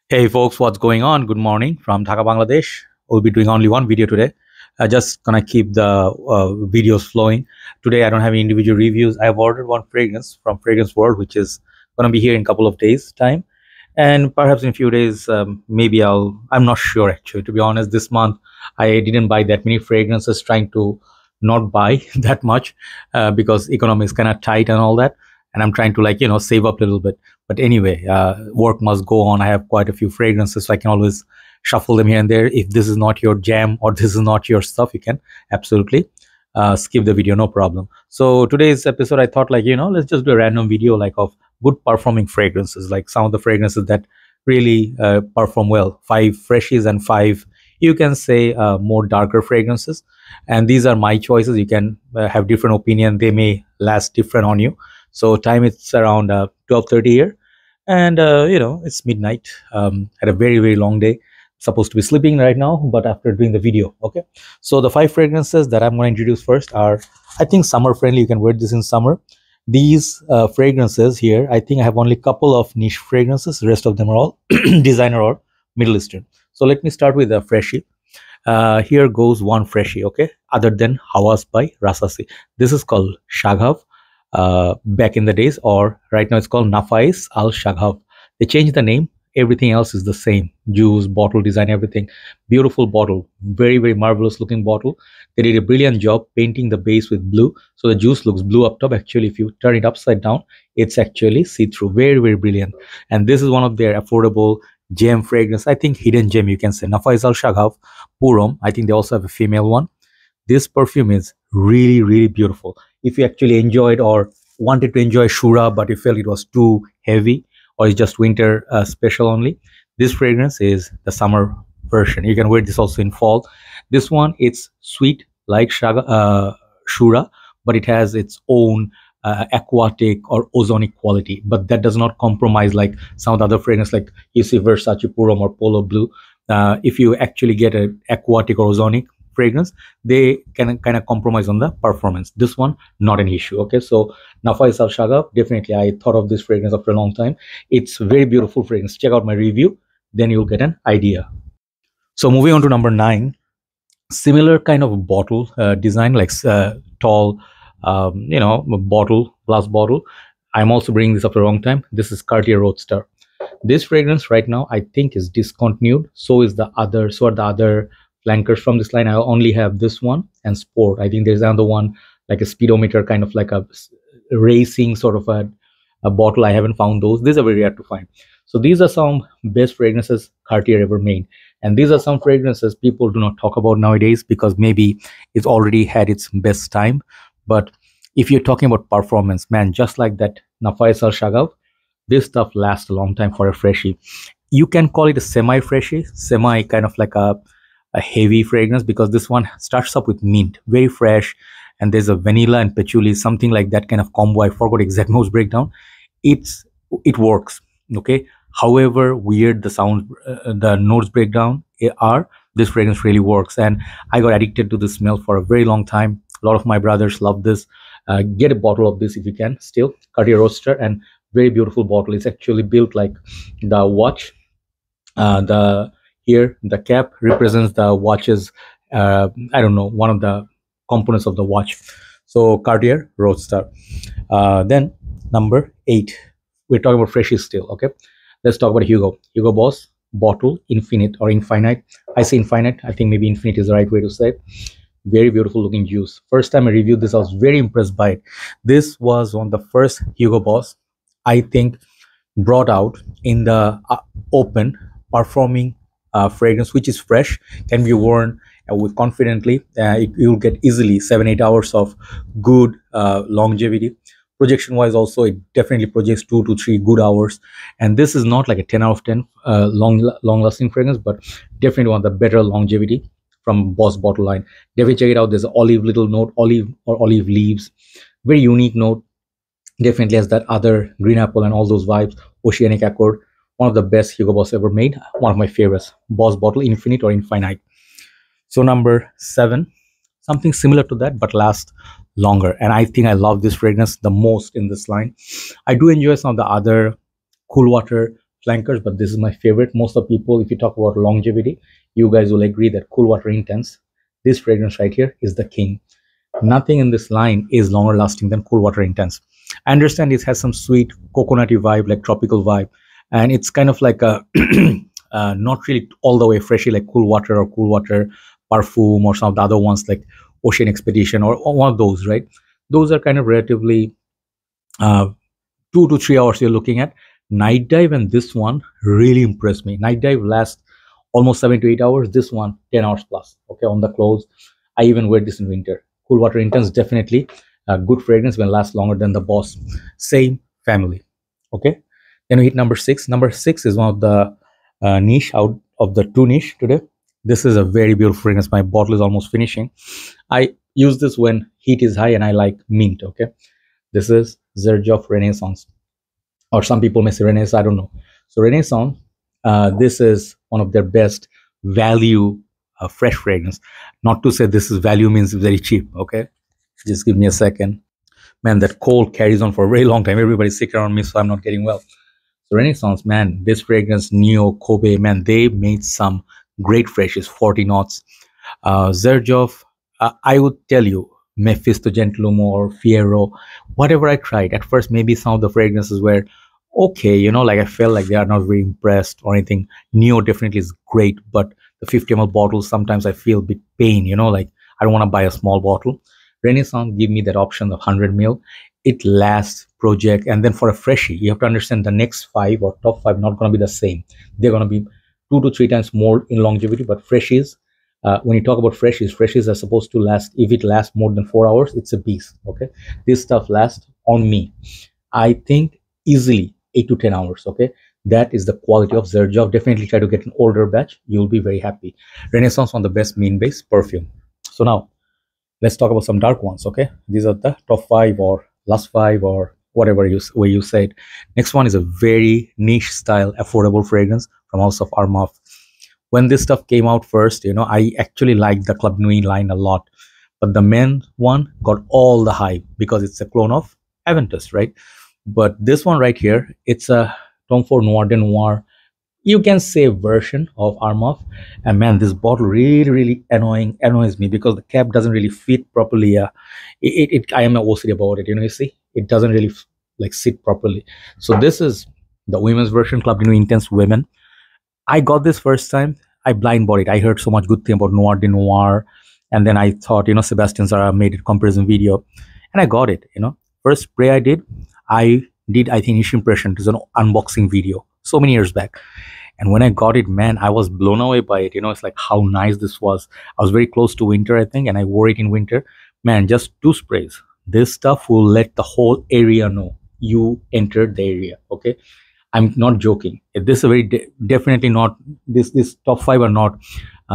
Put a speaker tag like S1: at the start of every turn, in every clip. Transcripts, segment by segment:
S1: Hey folks, what's going on? Good morning from Dhaka, Bangladesh. We'll be doing only one video today. Just gonna keep the videos flowing. Today I don't have any individual reviews. I've ordered one fragrance from Fragrance World, which is gonna be here in a couple of days time, and perhaps in a few days, maybe I'm not sure actually. To be honest, this month I didn't buy that many fragrances, trying to not buy that much because economy is kind of tight and all that, and I'm trying to save up a little bit. But anyway, work must go on. I have quite a few fragrances, so I can always shuffle them here and there. If this is not your jam or this is not your stuff, you can absolutely skip the video, no problem. So today's episode, I thought let's just do a random video of good performing fragrances, like some of the fragrances that really perform well. 5 freshies and 5, you can say, more darker fragrances. And these are my choices. You can have different opinion. They may last different on you. So time it's around 12:30 here, and it's midnight. Had a very long day. Supposed to be sleeping right now, but after doing the video, okay. So the 5 fragrances that I'm going to introduce first are, I think, summer friendly. You can wear this in summer. These fragrances here, I think I have only a couple of niche fragrances. The rest of them are all designer or Middle Eastern. So let me start with the freshie. Here goes one freshie, okay, other than Hawas by Rasasi. This is called Shaghaf. Back in the days, or right now it's called Nafaeis al Shaghaf. They changed the name. Everything else is the same. Juice, bottle design, everything. Beautiful bottle. Very marvelous looking bottle. They did a brilliant job painting the base with blue. So the juice looks blue up top. Actually, if you turn it upside down, it's actually see-through. Very brilliant. And this is one of their affordable gem fragrance. I think hidden gem, you can say. Nafaeis al Shaghaf Purom. I think they also have a female one. This perfume is really beautiful. If you actually enjoyed or wanted to enjoy Shura, but you felt it was too heavy, or it's just winter special only, this fragrance is the summer version. You can wear this also in fall. This one, it's sweet like Shura, but it has its own aquatic or ozonic quality, but that does not compromise like some of the other fragrances, like you see Versace Purom or Polo Blue. If you actually get an aquatic or ozonic fragrance, they can kind of compromise on the performance. This one, not an issue. Okay, so Nafaeis al Shaghaf, definitely I thought of this fragrance after a long time. It's very beautiful fragrance. Check out my review, then you'll get an idea. So moving on to number 9, similar kind of bottle design, like tall bottle, glass bottle. I'm also bringing this after a long time. This is Cartier Roadster. This fragrance right now I think is discontinued. So are the other flankers from this line. I only have this one and Sport. I think there's another one like a speedometer, kind of like a racing sort of a bottle. I haven't found those. These are very rare to find. So these are some best fragrances Cartier ever made, and these are some fragrances people do not talk about nowadays because maybe it's already had its best time. But if you're talking about performance, man, just like that Nafaeis al Shaghaf, this stuff lasts a long time for a freshie. You can call it a semi freshie, semi kind of like a heavy fragrance, because this one starts up with mint, very fresh, and there's a vanilla and patchouli, something like that kind of combo. I forgot exact nose breakdown. It works, okay. However weird the sound, the notes breakdown are, this fragrance really works, and I got addicted to the smell for a very long time. A lot of my brothers love this. Get a bottle of this if you can. Still, Cartier Roadster, and very beautiful bottle. It's actually built like the watch. Here the cap represents the watch's I don't know, one of the components of the watch. So Cartier Roadster. Then number 8, we're talking about freshies still, okay. Let's talk about Hugo Boss bottle Infinite or Infinite. I say Infinite, I think maybe Infinite is the right way to say it. Very beautiful looking juice. First time I reviewed this, I was very impressed by it. This was one of the first Hugo Boss I think brought out in the open performing fragrance, which is fresh, can be worn with confidently. You'll get easily 7-8 hours of good longevity. Projection wise also, it definitely projects 2 to 3 good hours, and this is not like a 10 out of 10 long lasting fragrance, but definitely one of the better longevity from Boss bottle line. Definitely check it out. There's an olive little note, olive or olive leaves, very unique note. Definitely has that other green apple and all those vibes. Oceanic Accord, one of the best Hugo Boss ever made. One of my favorites, Boss bottle Infinite or Infinite. So number 7, something similar to that but lasts longer, and I think I love this fragrance the most in this line. I do enjoy some of the other cool water flankers, but this is my favorite. Most of people, if you talk about longevity, you guys will agree that Cool Water Intense, this fragrance right here, is the king. Nothing in this line is longer lasting than Cool Water Intense. I understand it has some sweet coconutty vibe, like tropical vibe, and it's kind of like a not really all the way freshy like Cool Water or Cool Water Parfum or some of the other ones like Ocean Expedition or one of those, right? Those are kind of relatively 2 to 3 hours you're looking at. Night Dive and this one really impressed me. Night Dive lasts almost 7 to 8 hours. This one 10 hours plus. Okay, on the clothes. I even wear this in winter. Cool Water Intense, definitely a good fragrance, will last longer than the Boss. Same family. Okay, then we hit number 6. Number 6 is one of the niche out of the 2 niche today. This is a very beautiful fragrance. My bottle is almost finishing. I use this when heat is high and I like mint. Okay, this is Xerjoff Renaissance, or some people may say Renaissance, I don't know. So Renaissance, this is one of their best value fresh fragrance. Not to say this is value means very cheap. Okay, just give me a second. Man, that cold carries on for a very long time. Everybody's sick around me, so I'm not getting well. So Renaissance, man, this fragrance, Neo, Kobe, man, they made some great freshes, 40 knots. Xerjoff, I would tell you, Mephisto Gentlumo or Fiero, whatever I tried, at first maybe some of the fragrances were okay, you know, like I felt like they are not very impressed or anything. Neo definitely is great, but the 50 ml bottles, sometimes I feel a bit pain, you know, like I don't want to buy a small bottle. Renaissance give me that option of 100 ml. It lasts, project, and then for a freshie, you have to understand the next 5 or top 5 not going to be the same. They're going to be 2 to 3 times more in longevity, but freshies, when you talk about freshies are supposed to last, if it lasts more than 4 hours, it's a beast. Okay, this stuff lasts on me, I think, easily 8 to 10 hours. Okay, that is the quality of Xerjoff. Definitely try to get an older batch, you'll be very happy. Renaissance on the best mean base perfume. So now let's talk about some dark ones. Okay, these are the top 5 or last 5 or whatever way you say it. Next one is a very niche style affordable fragrance from House of Armaf. When this stuff came out first, you know, I actually liked the Club Nuit line a lot, but the men one got all the hype because it's a clone of Aventus, right? But this one right here, it's a Tom Ford Noir de Noir, you can say, version of Armaf. And man, this bottle really annoys me because the cap doesn't really fit properly. I am OCD about it, you know. You see, it doesn't really like sit properly. So this is the women's version, Club de Nuit Intense Women. I got this first time, I blind bought it. I heard so much good thing about Noir de Noir, and then I thought, you know, Sebastian Zara made a comparison video, and I got it. You know, first spray I did I think initial impression. It was an unboxing video so many years back, and when I got it, man, I was blown away by it. You know, it's like how nice this was. I was very close to winter, I think, and I wore it in winter. Man, just 2 sprays. This stuff will let the whole area know you entered the area. Okay, I'm not joking. This is a very definitely not, this top 5 are not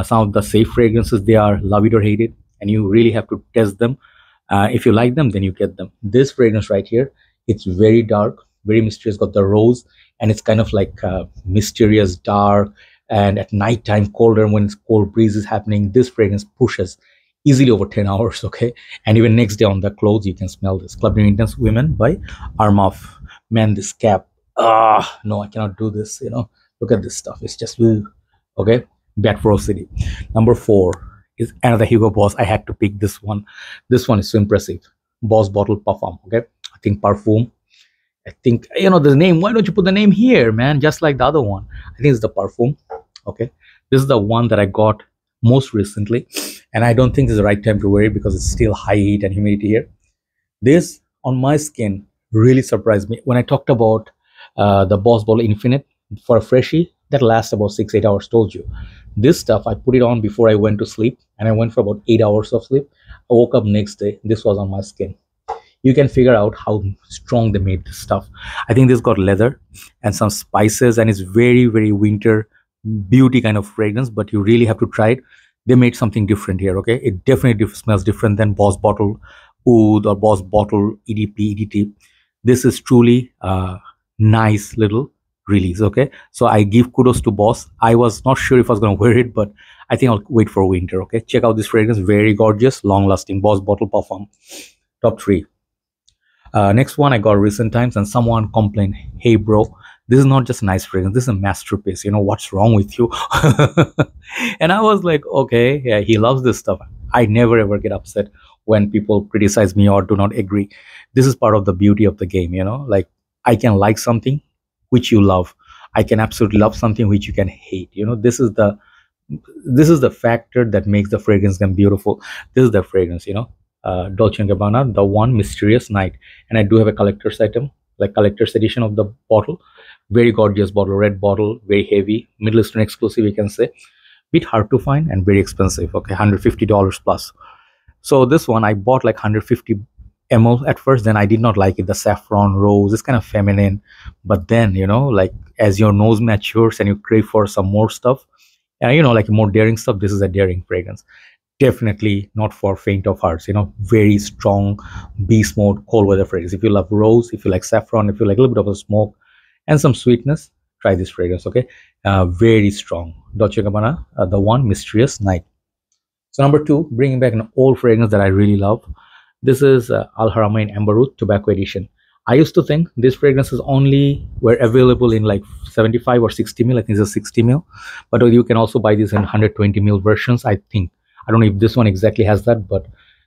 S1: some of the safe fragrances. They are love it or hate it, and you really have to test them. If you like them, then you get them. This fragrance right here, it's very dark, very mysterious, got the rose, and it's kind of like mysterious dark, and at night time colder when it's cold breeze is happening. This fragrance pushes easily over 10 hours. Okay, and even next day on the clothes you can smell this. Club de Nuit Intense Women by Armaf. Man, this cap, no, I cannot do this, you know. Look at this stuff, it's just okay, bad ferocity. Number 4 is another Hugo Boss. I had to pick this one. This one is so impressive. Boss bottle Parfum. Okay, I think Parfum, I think, you know, the name, why don't you put the name here, man, just like the other one? I think it's the Parfum. Okay, this is the one that I got most recently, and I don't think it's the right time to wear it because it's still high heat and humidity here. This on my skin really surprised me when I talked about the Boss Bottle Infinite for a freshie that lasts about 6-8 hours. Told you, this stuff I put it on before I went to sleep, and I went for about 8 hours of sleep. I woke up next day, this was on my skin. You can figure out how strong they made this stuff. I think this got leather and some spices, and it's very winter beauty kind of fragrance, but you really have to try it. They made something different here. Okay, it definitely smells different than Boss Bottle Oud or Boss Bottle EDP, EDT. This is truly nice little release. Okay, so I give kudos to Boss. I was not sure if I was going to wear it, but I think I'll wait for winter. Okay, check out this fragrance, very gorgeous, long lasting Boss Bottle Parfum. Top 3. Next one I got recent times, and someone complained, hey bro, This is not just a nice fragrance, this is a masterpiece. You know, what's wrong with you? And I was like, okay, yeah, he loves this stuff. I never ever get upset when people criticize me or do not agree. This is part of the beauty of the game, you know, like I can like something which you love. I can absolutely love something which you can hate. You know, this is the factor that makes the fragrance game beautiful. This is the fragrance, you know, Dolce & Gabbana, the one mysterious night. And I do have a collector's item, like collector's edition of the bottle. Very gorgeous bottle, red bottle, very heavy, Middle Eastern exclusive, you can say. Bit hard to find and very expensive. Okay, $150 plus. So this one I bought like 150 ml at first. Then I did not like it. The saffron rose is kind of feminine, but then, you know, like as your nose matures and you crave for some more stuff, you know, like more daring stuff, this is a daring fragrance. Definitely not for faint of hearts. You know, very strong beast mode cold weather fragrance. If you love rose, if you like saffron, if you like a little bit of a smoke and some sweetness, try this fragrance. Okay, very strong. Dolce & Gabbana, the one mysterious night. So number two, bringing back an old fragrance that I really love. This is Al Haramain Amber Oud Tobacco Edition. I used to think these fragrances only were available in like 75 or 60 ml. I think it's a 60 ml, but you can also buy these in 120 ml versions. I think, I don't know if this one exactly has that, but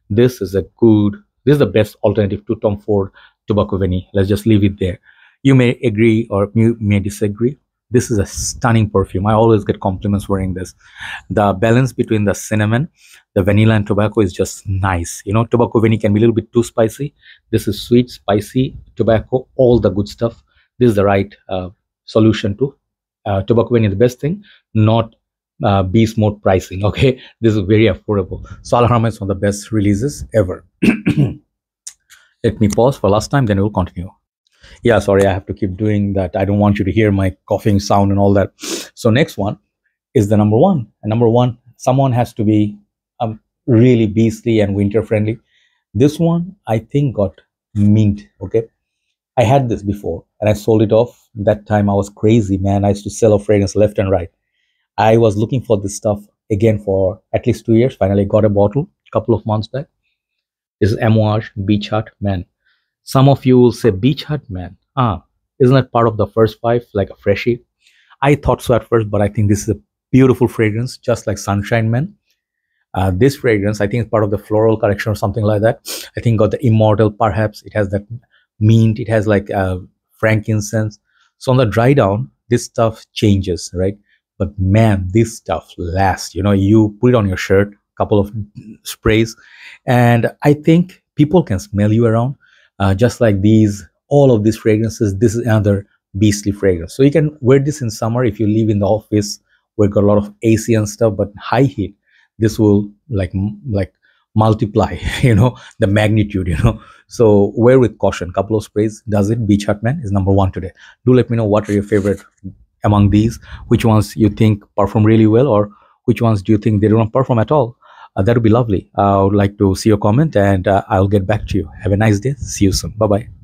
S1: this is the best alternative to Tom Ford Tobacco Vanille. Let's just leave it there. You may agree or you may disagree. This is a stunning perfume. I always get compliments wearing this. The balance between the cinnamon, the vanilla and tobacco is just nice. You know, tobacco vanilla can be a little bit too spicy. This is sweet, spicy, tobacco, all the good stuff. This is the right solution to tobacco vanilla. The best thing, not beast mode pricing. Okay, this is very affordable. So Al Haramain is one of the best releases ever. Let me pause for last time, then we'll continue. Yeah, sorry, I have to keep doing that. I don't want you to hear my coughing sound and all that. So next one is the number one. And number one, someone has to be really beastly and winter friendly. This one I think got mint. Okay, I had this before and I sold it off. That time I was crazy, man. I used to sell a fragrance left and right. I was looking for this stuff again for at least 2 years. Finally got a bottle a couple of months back. This is Amouage Beach Hut Man. Some of you will say, Beach Hut Man, isn't that part of the first five, like a freshie? I thought so at first, but I think this is a beautiful fragrance, just like Sunshine Man. This fragrance, I think, is part of the floral collection or something like that. I think got the immortal, perhaps. It has that mint. It has like frankincense. So on the dry down, this stuff changes, right? But man, this stuff lasts. You know, you put it on your shirt, couple of sprays, and I think people can smell you around. Just like these, all of these fragrances, this is another beastly fragrance. So you can wear this in summer if you live in the office where got a lot of AC and stuff, but high heat, this will like multiply, you know, the magnitude, you know. So wear with caution. Couple of sprays does it. Beach Hut Man is number one today. Do let me know what are your favorite among these. Which ones you think perform really well, or which ones do you think they don't perform at all? That would be lovely. I would like to see your comment, and I'll get back to you. Have a nice day. See you soon. Bye bye.